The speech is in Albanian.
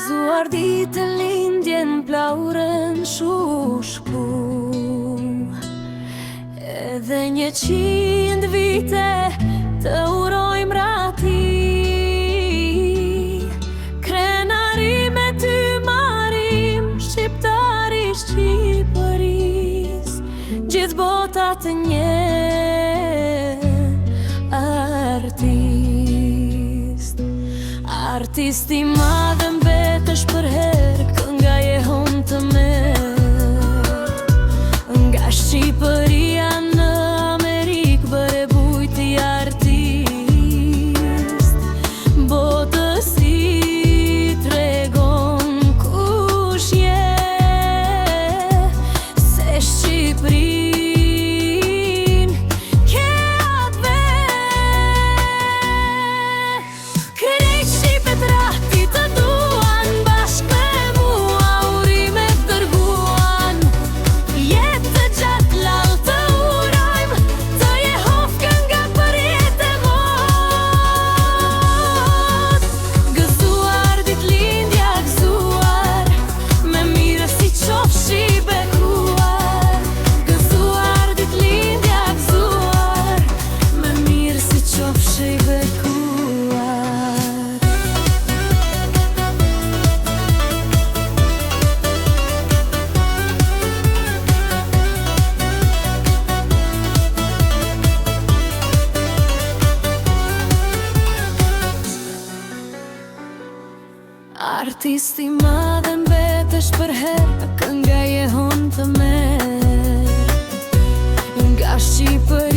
Gëzuar ditë lindjen plaurën shushku, edhe 100 vite të urojmë rati. Krenari me ty marim, shqiptari Shqipëris, gjithë bota të nje artist. Artisti madhe mbetesh për herë, kënga jehon të merë. Nga Shqipëria në Amerikë bëre bujti artist. Botës i tregon kush je, se Shqipërin ke atë vet. Krejt Shqipet rati të duan, bashkë me mua urime dërguan. Jetë të gjatë lallë të urojmë, të jehof kënga për jetë e mot. Gëzuar ditë lindja gëzuar, me mire si qofshi bekuar. Gëzuar ditë lindja gëzuar, me mire si qofshi bekuar. Artisti madhe mbetesh për herë, kënga jehon të merë. Nga Shqipëria